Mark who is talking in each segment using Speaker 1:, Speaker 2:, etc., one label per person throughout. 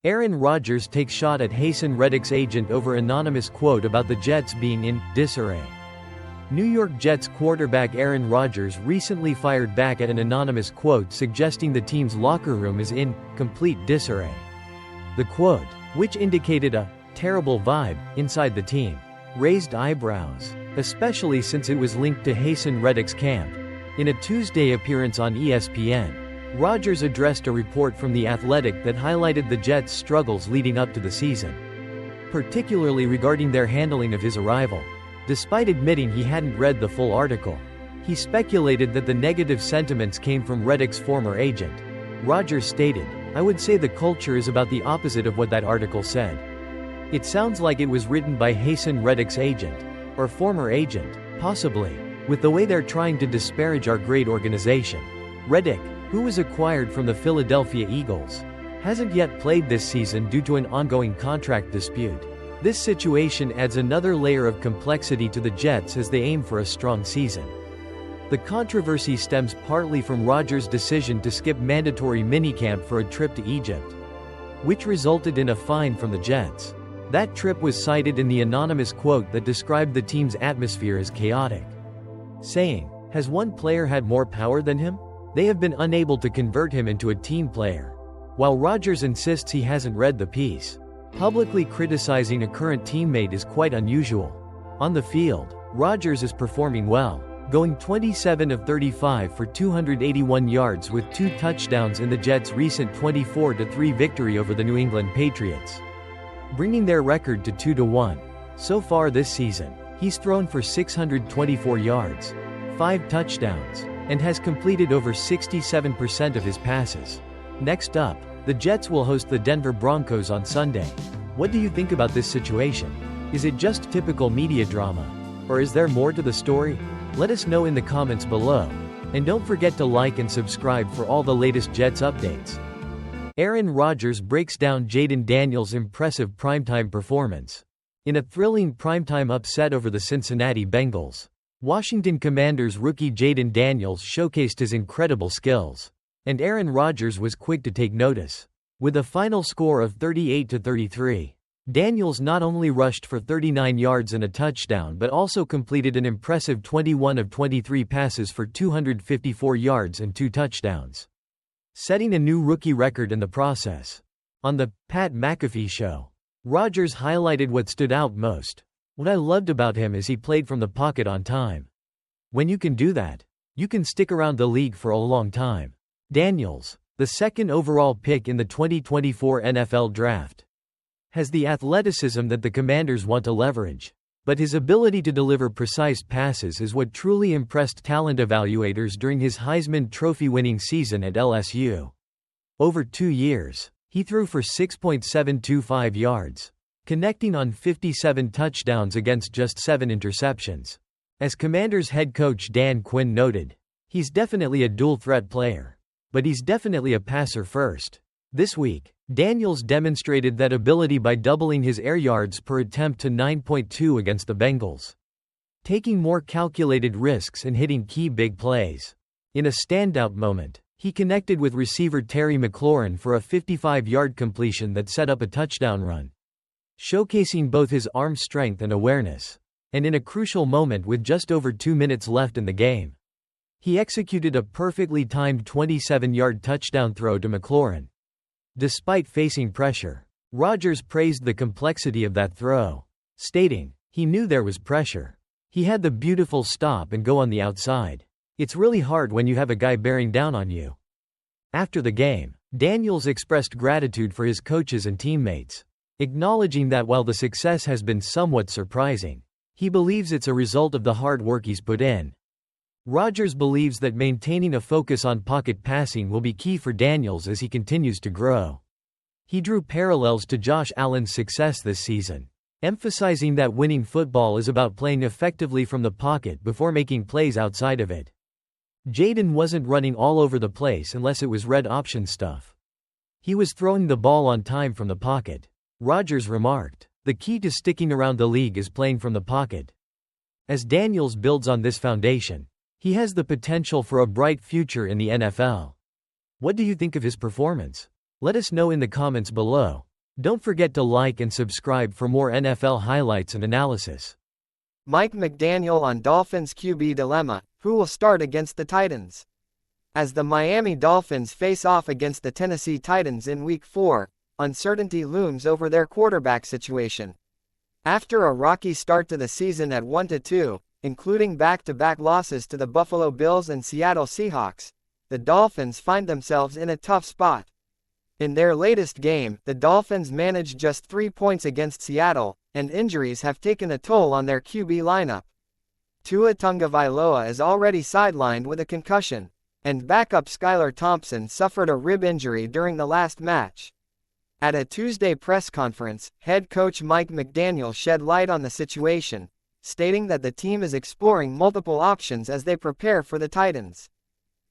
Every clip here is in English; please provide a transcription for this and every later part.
Speaker 1: Aaron Rodgers takes shot at Haason Reddick's agent over anonymous quote about the Jets being in disarray. New York Jets quarterback Aaron Rodgers recently fired back at an anonymous quote suggesting the team's locker room is in complete disarray. The quote, which indicated a terrible vibe inside the team, raised eyebrows, especially since it was linked to Haason Reddick's camp. In a Tuesday appearance on ESPN, Rodgers addressed a report from The Athletic that highlighted the Jets' struggles leading up to the season, particularly regarding their handling of his arrival. Despite admitting he hadn't read the full article, he speculated that the negative sentiments came from Reddick's former agent. Rodgers stated, "I would say the culture is about the opposite of what that article said. It sounds like it was written by Haason Reddick's agent, or former agent, possibly, with the way they're trying to disparage our great organization." Reddick, who was acquired from the Philadelphia Eagles, hasn't yet played this season due to an ongoing contract dispute. This situation adds another layer of complexity to the Jets as they aim for a strong season. The controversy stems partly from Rodgers' decision to skip mandatory minicamp for a trip to Egypt, which resulted in a fine from the Jets. That trip was cited in the anonymous quote that described the team's atmosphere as chaotic, saying, "Has one player had more power than him? They have been unable to convert him into a team player." While Rodgers insists he hasn't read the piece, publicly criticizing a current teammate is quite unusual. On the field, Rodgers is performing well, going 27 of 35 for 281 yards with 2 touchdowns in the Jets' recent 24-3 victory over the New England Patriots, bringing their record to 2-1. So far this season, he's thrown for 624 yards, 5 touchdowns, and has completed over 67% of his passes. Next up, the Jets will host the Denver Broncos on Sunday. What do you think about this situation? Is it just typical media drama? Or is there more to the story? Let us know in the comments below. And don't forget to like and subscribe for all the latest Jets updates. Aaron Rodgers breaks down Jayden Daniels' impressive primetime performance. In a thrilling primetime upset over the Cincinnati Bengals, Washington Commanders rookie Jayden Daniels showcased his incredible skills, and Aaron Rodgers was quick to take notice. With a final score of 38-33, Daniels not only rushed for 39 yards and a touchdown but also completed an impressive 21 of 23 passes for 254 yards and 2 touchdowns, setting a new rookie record in the process. On the Pat McAfee Show, Rodgers highlighted what stood out most. "What I loved about him is he played from the pocket on time. When you can do that, you can stick around the league for a long time." Daniels, the second overall pick in the 2024 NFL Draft, has the athleticism that the Commanders want to leverage, but his ability to deliver precise passes is what truly impressed talent evaluators during his Heisman Trophy-winning season at LSU. Over 2 years, he threw for 6.725 yards, connecting on 57 touchdowns against just 7 interceptions. As Commanders head coach Dan Quinn noted, "He's definitely a dual-threat player, but he's definitely a passer first." This week, Daniels demonstrated that ability by doubling his air yards per attempt to 9.2 against the Bengals, taking more calculated risks and hitting key big plays. In a standout moment, he connected with receiver Terry McLaurin for a 55-yard completion that set up a touchdown run, showcasing both his arm strength and awareness. And in a crucial moment with just over 2 minutes left in the game, he executed a perfectly timed 27-yard touchdown throw to McLaurin. Despite facing pressure, Rodgers praised the complexity of that throw, stating, "He knew there was pressure. He had the beautiful stop and go on the outside. It's really hard when you have a guy bearing down on you." After the game, Daniels expressed gratitude for his coaches and teammates, acknowledging that while the success has been somewhat surprising, he believes it's a result of the hard work he's put in. Rodgers believes that maintaining a focus on pocket passing will be key for Daniels as he continues to grow. He drew parallels to Josh Allen's success this season, emphasizing that winning football is about playing effectively from the pocket before making plays outside of it. Jayden wasn't running all over the place unless it was red option stuff. He was throwing the ball on time from the pocket. Rodgers remarked, "The key to sticking around the league is playing from the pocket." As Daniels builds on this foundation, he has the potential for a bright future in the NFL. What do you think of his performance? Let us know in the comments below. Don't forget to like and subscribe for more NFL highlights and analysis.
Speaker 2: Mike McDaniel on Dolphins QB dilemma: who will start against the Titans? As the Miami Dolphins face off against the Tennessee Titans in Week 4, uncertainty looms over their quarterback situation. After a rocky start to the season at 1-2, including back-to-back losses to the Buffalo Bills and Seattle Seahawks, the Dolphins find themselves in a tough spot. In their latest game, the Dolphins managed just 3 points against Seattle, and injuries have taken a toll on their QB lineup. Tua Tagovailoa is already sidelined with a concussion, and backup Skylar Thompson suffered a rib injury during the last match. At a Tuesday press conference, head coach Mike McDaniel shed light on the situation, stating that the team is exploring multiple options as they prepare for the Titans.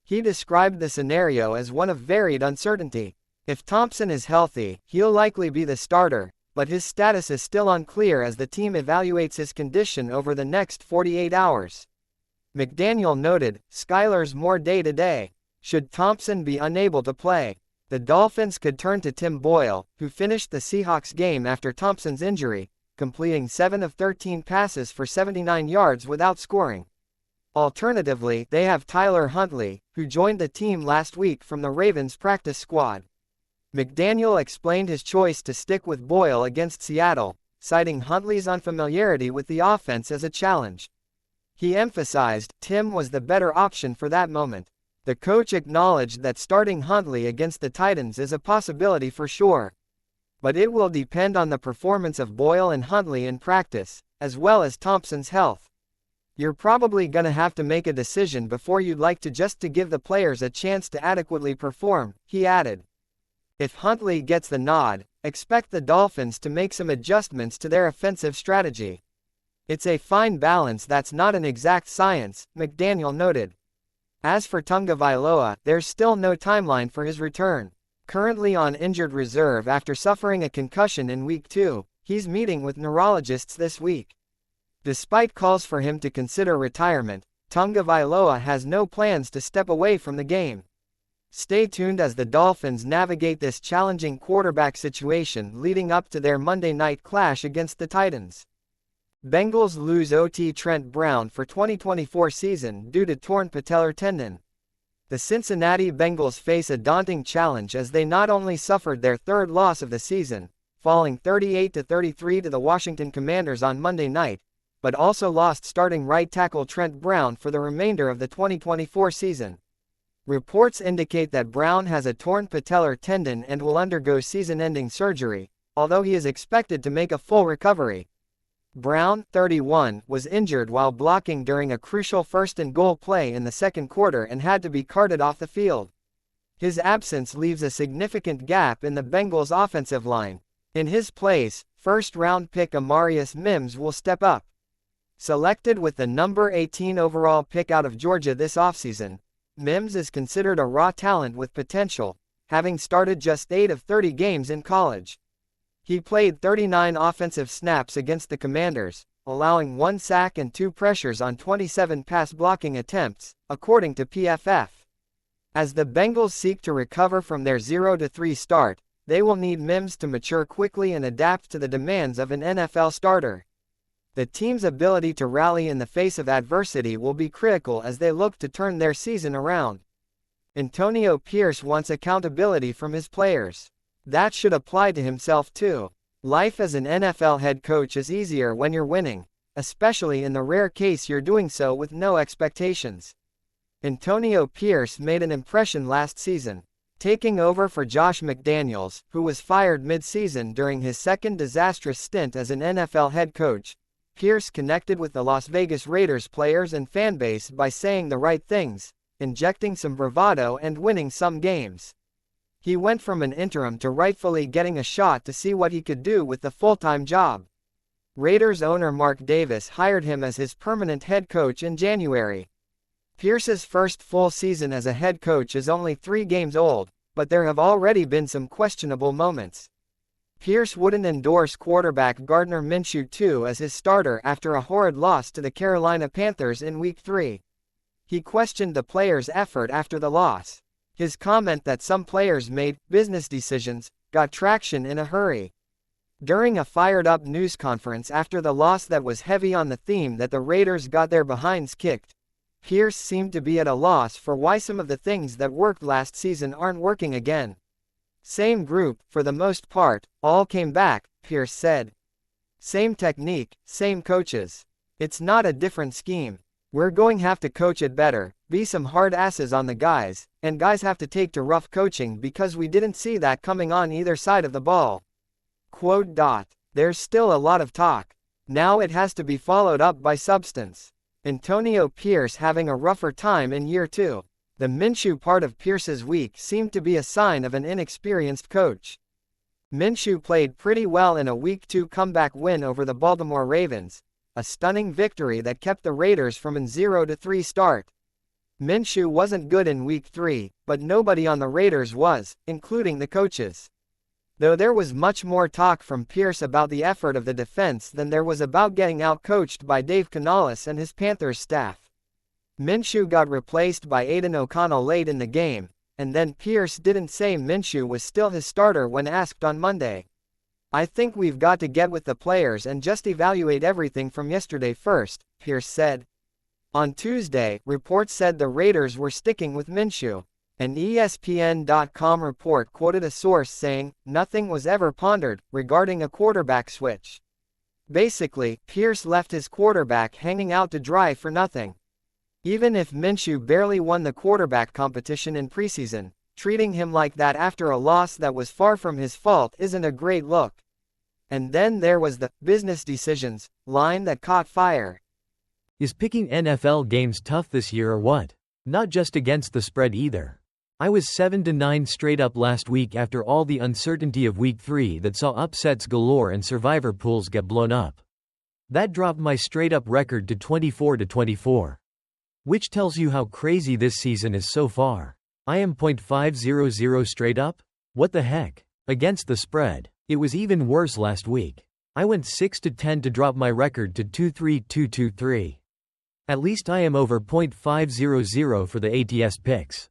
Speaker 2: He described the scenario as one of varied uncertainty. If Thompson is healthy, he'll likely be the starter, but his status is still unclear as the team evaluates his condition over the next 48 hours. McDaniel noted, Skylar's more day-to-day. Should Thompson be unable to play, the Dolphins could turn to Tim Boyle, who finished the Seahawks game after Thompson's injury, completing 7 of 13 passes for 79 yards without scoring. Alternatively, they have Tyler Huntley, who joined the team last week from the Ravens practice squad. McDaniel explained his choice to stick with Boyle against Seattle, citing Huntley's unfamiliarity with the offense as a challenge. He emphasized Tim was the better option for that moment. The coach acknowledged that starting Huntley against the Titans is a possibility for sure, but it will depend on the performance of Boyle and Huntley in practice, as well as Thompson's health. You're probably gonna have to make a decision before you'd like to just to give the players a chance to adequately perform, he added. If Huntley gets the nod, expect the Dolphins to make some adjustments to their offensive strategy. It's a fine balance that's not an exact science, McDaniel noted. As for Tagovailoa, there's still no timeline for his return. Currently on injured reserve after suffering a concussion in Week 2, he's meeting with neurologists this week. Despite calls for him to consider retirement, Tagovailoa has no plans to step away from the game. Stay tuned as the Dolphins navigate this challenging quarterback situation leading up to their Monday night clash against the Titans. Bengals lose OT Trent Brown for 2024 season due to torn patellar tendon. The Cincinnati Bengals face a daunting challenge as they not only suffered their third loss of the season, falling 38-33 to the Washington Commanders on Monday night, but also lost starting right tackle Trent Brown for the remainder of the 2024 season. Reports indicate that Brown has a torn patellar tendon and will undergo season-ending surgery, although he is expected to make a full recovery. Brown, 31, was injured while blocking during a crucial first-and-goal play in the second quarter and had to be carted off the field. His absence leaves a significant gap in the Bengals' offensive line. In his place, first-round pick Amarius Mims will step up. Selected with the number 18 overall pick out of Georgia this offseason, Mims is considered a raw talent with potential, having started just 8 of 30 games in college. He played 39 offensive snaps against the Commanders, allowing 1 sack and 2 pressures on 27 pass-blocking attempts, according to PFF. As the Bengals seek to recover from their 0-3 start, they will need Mims to mature quickly and adapt to the demands of an NFL starter. The team's ability to rally in the face of adversity will be critical as they look to turn their season around. Antonio Pierce wants accountability from his players. That should apply to himself too. Life as an NFL head coach is easier when you're winning, especially in the rare case you're doing so with no expectations. Antonio Pierce made an impression last season, taking over for Josh McDaniels, who was fired mid-season during his second disastrous stint as an NFL head coach. Pierce connected with the Las Vegas Raiders players and fanbase by saying the right things, injecting some bravado and winning some games. He went from an interim to rightfully getting a shot to see what he could do with the full-time job. Raiders owner Mark Davis hired him as his permanent head coach in January. Pierce's first full season as a head coach is only 3 games old, but there have already been some questionable moments. Pierce wouldn't endorse quarterback Gardner Minshew II as his starter after a horrid loss to the Carolina Panthers in Week 3. He questioned the players' effort after the loss. His comment that some players made business decisions got traction in a hurry, During a fired-up news conference after the loss that was heavy on the theme that the Raiders got their behinds kicked, Pierce seemed to be at a loss for why some of the things that worked last season aren't working again. Same group, for the most part, all came back, Pierce said. Same technique, same coaches. It's not a different scheme. We're going to have to coach it better, be some hard asses on the guys, and guys have to take to rough coaching because we didn't see that coming on either side of the ball. Quote. There's still a lot of talk. Now it has to be followed up by substance. Antonio Pierce having a rougher time in year 2. The Minshew part of Pierce's week seemed to be a sign of an inexperienced coach. Minshew played pretty well in a Week 2 comeback win over the Baltimore Ravens, a stunning victory that kept the Raiders from a 0-3 start. Minshew wasn't good in Week 3, but nobody on the Raiders was, including the coaches. Though there was much more talk from Pierce about the effort of the defense than there was about getting outcoached by Dave Canales and his Panthers staff. Minshew got replaced by Aidan O'Connell late in the game, and then Pierce didn't say Minshew was still his starter when asked on Monday. I think we've got to get with the players and just evaluate everything from yesterday first, Pierce said. On Tuesday, reports said the Raiders were sticking with Minshew. An ESPN.com report quoted a source saying, "Nothing was ever pondered regarding a quarterback switch." Basically, Pierce left his quarterback hanging out to dry for nothing. Even if Minshew barely won the quarterback competition in preseason, treating him like that after a loss that was far from his fault isn't a great look. And then there was the "business decisions" line that caught fire.
Speaker 1: Is picking NFL games tough this year or what? Not just against the spread either. I was 7-9 straight up last week after all the uncertainty of Week 3 that saw upsets galore and survivor pools get blown up. That dropped my straight-up record to 24-24. Which tells you how crazy this season is so far. I am .500 straight up? What the heck? Against the spread. It was even worse last week. I went 6-10 to drop my record to 2-3-2-2-3. At least I am over .500 for the ATS picks.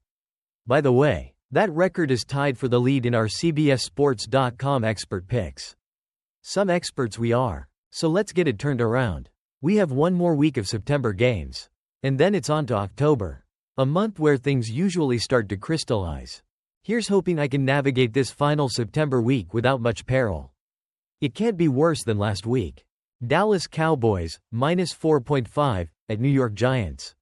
Speaker 1: By the way, that record is tied for the lead in our CBSSports.com expert picks. Some experts we are. So let's get it turned around. We have one more week of September games. And then it's on to October. A month where things usually start to crystallize. Here's hoping I can navigate this final September week without much peril. It can't be worse than last week. Dallas Cowboys, -4.5, at New York Giants.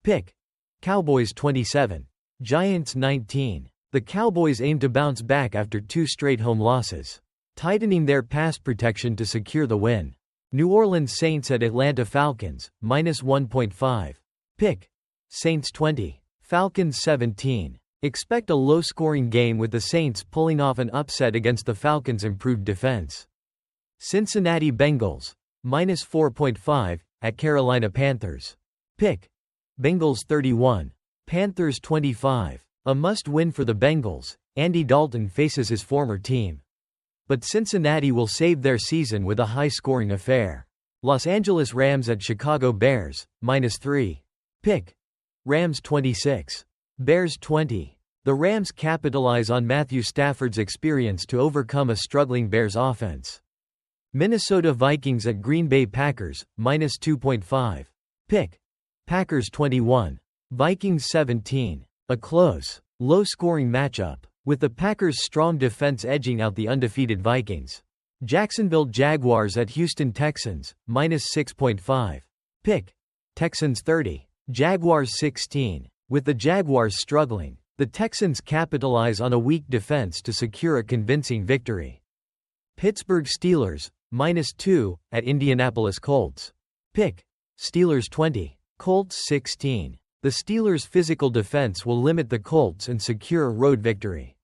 Speaker 1: Pick. Cowboys 27. Giants 19. The Cowboys aim to bounce back after 2 straight home losses, tightening their pass protection to secure the win. New Orleans Saints at Atlanta Falcons, -1.5. Pick. Saints 20. Falcons 17. Expect a low-scoring game with the Saints pulling off an upset against the Falcons' improved defense. Cincinnati Bengals, -4.5, at Carolina Panthers. Pick. Bengals 31. Panthers 25. A must-win for the Bengals. Andy Dalton faces his former team. But Cincinnati will save their season with a high-scoring affair. Los Angeles Rams at Chicago Bears, -3. Pick. Rams 26. Bears 20. The Rams capitalize on Matthew Stafford's experience to overcome a struggling Bears offense. Minnesota Vikings at Green Bay Packers, -2.5. Pick. Packers 21. Vikings 17. A close, low-scoring matchup, with the Packers' strong defense edging out the undefeated Vikings. Jacksonville Jaguars at Houston Texans, -6.5. Pick. Texans 30. Jaguars 16. With the Jaguars struggling, the Texans capitalize on a weak defense to secure a convincing victory. Pittsburgh Steelers, -2, at Indianapolis Colts. Pick. Steelers 20. Colts 16. The Steelers' physical defense will limit the Colts and secure a road victory.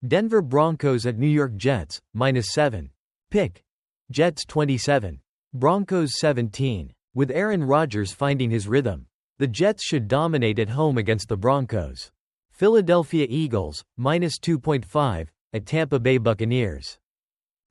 Speaker 1: Denver Broncos at New York Jets, -7. Pick. Jets 27. Broncos 17. With Aaron Rodgers finding his rhythm, the Jets should dominate at home against the Broncos. Philadelphia Eagles, -2.5, at Tampa Bay Buccaneers.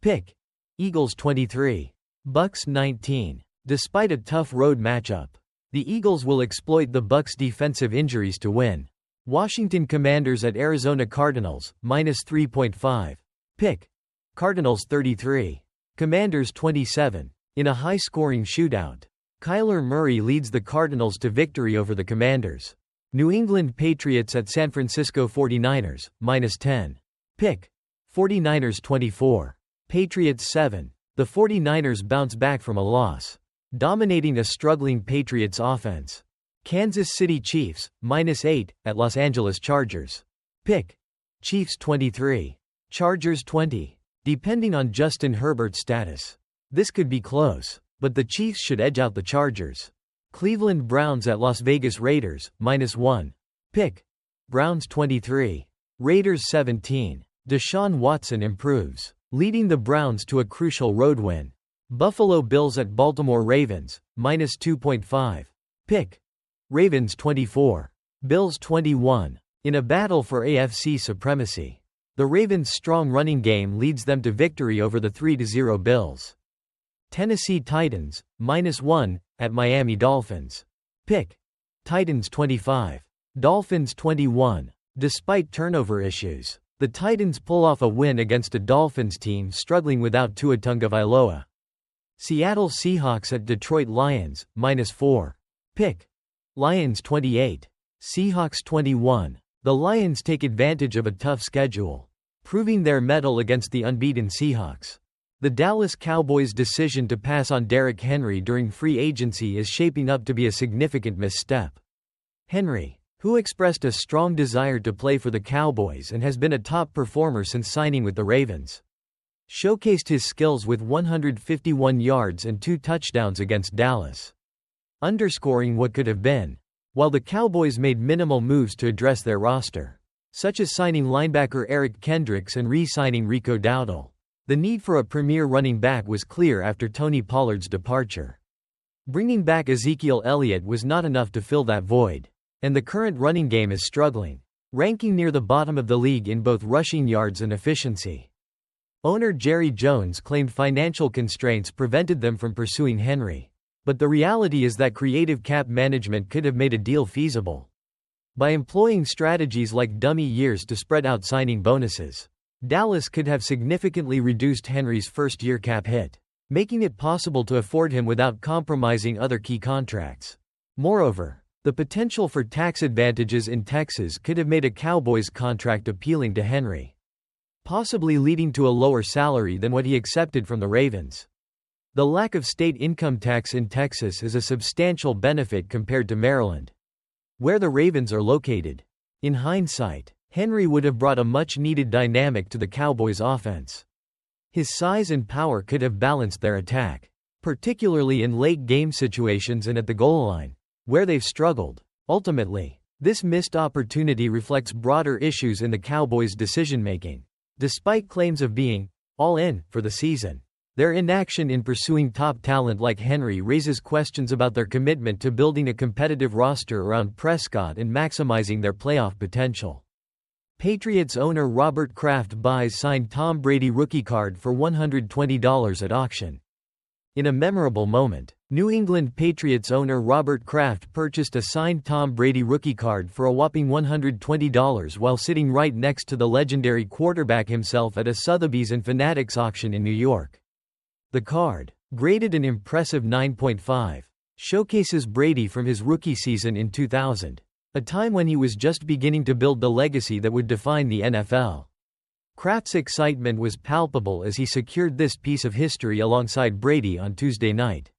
Speaker 1: Pick. Eagles 23. Bucks 19. Despite a tough road matchup, the Eagles will exploit the Bucks' defensive injuries to win. Washington Commanders at Arizona Cardinals, -3.5. Pick. Cardinals 33. Commanders 27. In a high-scoring shootout, Kyler Murray leads the Cardinals to victory over the Commanders. New England Patriots at San Francisco 49ers, -10. Pick. 49ers 24. Patriots 7. The 49ers bounce back from a loss, dominating a struggling Patriots offense. Kansas City Chiefs, -8, at Los Angeles Chargers. Pick. Chiefs 23. Chargers 20. Depending on Justin Herbert's status, this could be close, but the Chiefs should edge out the Chargers. Cleveland Browns at Las Vegas Raiders, -1. Pick. Browns 23. Raiders 17. Deshaun Watson improves, leading the Browns to a crucial road win. Buffalo Bills at Baltimore Ravens, -2.5. Pick. Ravens 24. Bills 21. In a battle for AFC supremacy, the Ravens' strong running game leads them to victory over the 3-0 Bills. Tennessee Titans, -1, at Miami Dolphins. Pick. Titans 25. Dolphins 21. Despite turnover issues, the Titans pull off a win against a Dolphins team struggling without Tua Tagovailoa. Seattle Seahawks at Detroit Lions, -4. Pick. Lions 28. Seahawks 21. The Lions take advantage of a tough schedule, proving their mettle against the unbeaten Seahawks. The Dallas Cowboys' decision to pass on Derrick Henry during free agency is shaping up to be a significant misstep. Henry, who expressed a strong desire to play for the Cowboys and has been a top performer since signing with the Ravens, showcased his skills with 151 yards and 2 touchdowns against Dallas, underscoring what could have been, while the Cowboys made minimal moves to address their roster, such as signing linebacker Eric Kendricks and re-signing Rico Dowdle. The need for a premier running back was clear after Tony Pollard's departure. Bringing back Ezekiel Elliott was not enough to fill that void, and the current running game is struggling, ranking near the bottom of the league in both rushing yards and efficiency. Owner Jerry Jones claimed financial constraints prevented them from pursuing Henry, but the reality is that creative cap management could have made a deal feasible. By employing strategies like dummy years to spread out signing bonuses, Dallas could have significantly reduced Henry's first-year cap hit, making it possible to afford him without compromising other key contracts. Moreover, the potential for tax advantages in Texas could have made a Cowboys contract appealing to Henry, possibly leading to a lower salary than what he accepted from the Ravens. The lack of state income tax in Texas is a substantial benefit compared to Maryland, where the Ravens are located. In hindsight, Henry would have brought a much-needed dynamic to the Cowboys' offense. His size and power could have balanced their attack, particularly in late-game situations and at the goal line, where they've struggled. Ultimately, this missed opportunity reflects broader issues in the Cowboys' decision-making. Despite claims of being all in for the season, their inaction in pursuing top talent like Henry raises questions about their commitment to building a competitive roster around Prescott and maximizing their playoff potential. Patriots owner Robert Kraft buys signed Tom Brady rookie card for $120 at auction. In a memorable moment, New England Patriots owner Robert Kraft purchased a signed Tom Brady rookie card for a whopping $120 while sitting right next to the legendary quarterback himself at a Sotheby's and Fanatics auction in New York. The card, graded an impressive 9.5, showcases Brady from his rookie season in 2000, a time when he was just beginning to build the legacy that would define the NFL. Kraft's excitement was palpable as he secured this piece of history alongside Brady on Tuesday night.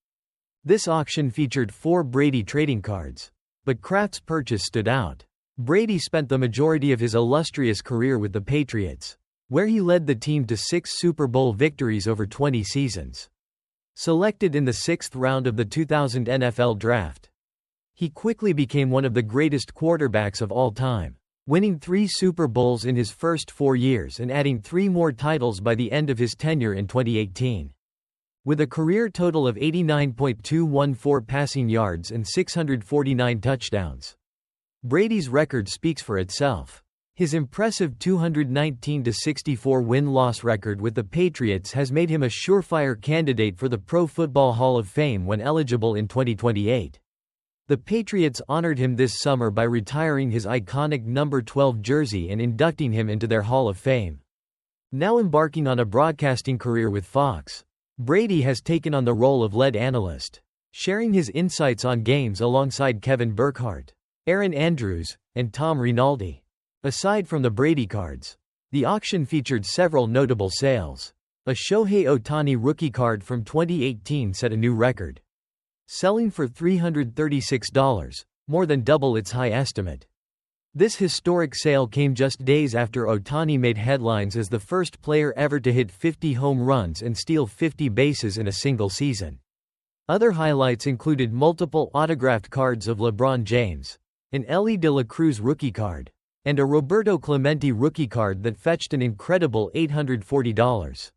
Speaker 1: This auction featured 4 Brady trading cards, but Kraft's purchase stood out. Brady spent the majority of his illustrious career with the Patriots, where he led the team to 6 Super Bowl victories over 20 seasons. Selected in the 6th round of the 2000 NFL Draft, he quickly became one of the greatest quarterbacks of all time, winning 3 Super Bowls in his first 4 years and adding 3 more titles by the end of his tenure in 2018. With a career total of 89.214 passing yards and 649 touchdowns, Brady's record speaks for itself. His impressive 219-64 win-loss record with the Patriots has made him a surefire candidate for the Pro Football Hall of Fame when eligible in 2028. The Patriots honored him this summer by retiring his iconic number 12 jersey and inducting him into their Hall of Fame. Now embarking on a broadcasting career with Fox, Brady has taken on the role of lead analyst, sharing his insights on games alongside Kevin Burkhardt, Aaron Andrews, and Tom Rinaldi. Aside from the Brady cards, the auction featured several notable sales. A Shohei Ohtani rookie card from 2018 set a new record, selling for $336, more than double its high estimate. This historic sale came just days after Ohtani made headlines as the first player ever to hit 50 home runs and steal 50 bases in a single season. Other highlights included multiple autographed cards of LeBron James, an Elly De La Cruz rookie card, and a Roberto Clemente rookie card that fetched an incredible $840.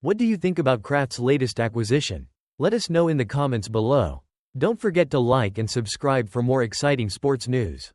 Speaker 1: What do you think about Kraft's latest acquisition? Let us know in the comments below. Don't forget to like and subscribe for more exciting sports news.